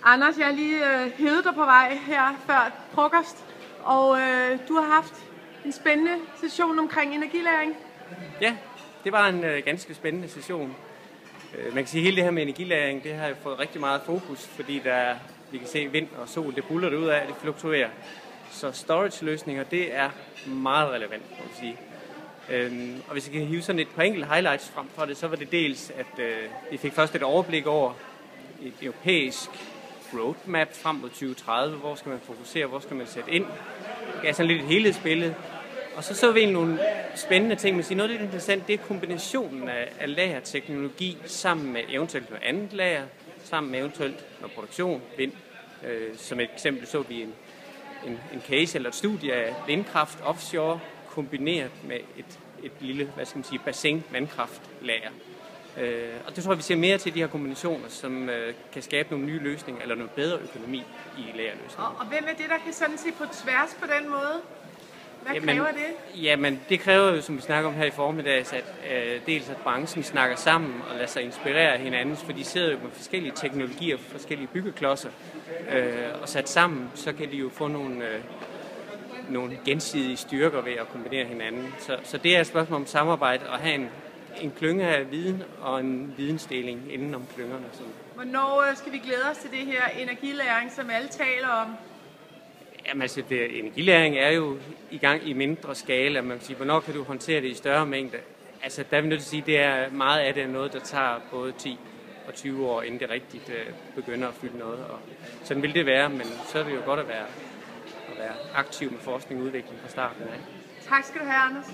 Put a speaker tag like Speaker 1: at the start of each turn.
Speaker 1: Anders, jeg har lige hævet dig på vej her før frokost, og du har haft en spændende session omkring energilæring.
Speaker 2: Ja, det var en ganske spændende session. Man kan sige, at hele det her med energilæring, det har jo fået rigtig meget fokus, fordi vi kan se vind og sol, det buller det ud af, det fluktuerer. Så storage-løsninger, det er meget relevant, må man sige. Og hvis jeg kan hive sådan et par enkelte highlights frem for det, så var det dels, at vi fik først et overblik over et europæisk roadmap frem mod 2030. Hvor skal man fokusere, hvor skal man sætte ind? Det er sådan lidt et helhedsbillede. Og så vi nogle spændende ting. Man siger, noget lidt interessant, det er kombinationen af lagerteknologi sammen med eventuelt noget andet lager, sammen med eventuelt noget produktion, vind. Som et eksempel så vi en case eller et studie af vindkraft offshore, kombineret med et lille, bassin vandkraftlager. Og det tror jeg, vi ser mere til de her kombinationer, som kan skabe nogle nye løsninger, eller noget bedre økonomi i lagerløsninger.
Speaker 1: Og hvem er det, der kan sådan se på tværs på den måde? Hvad kræver det?
Speaker 2: Jamen, det kræver jo, som vi snakker om her i formiddags, at dels at branchen snakker sammen og lader sig inspirere af hinanden, for de sidder jo med forskellige teknologier, forskellige byggeklodser, og sat sammen, så kan de jo få nogle gensidige styrker ved at kombinere hinanden. Så det er et spørgsmål om samarbejde og have en klynge af viden og en vidensdeling inden om klyngerne.
Speaker 1: Hvornår skal vi glæde os til det her energilæring, som alle taler om?
Speaker 2: Jamen altså, energilæring er jo i gang i mindre skala. Man kan sige, hvornår kan du håndtere det i større mængde? Altså, der er vi nødt til at sige, at det er meget af det er noget, der tager både 10 og 20 år, inden det rigtigt begynder at fylde noget. Og sådan vil det være, men så er det jo godt at være aktiv med forskning og udvikling fra starten af.
Speaker 1: Tak skal du have, Anders.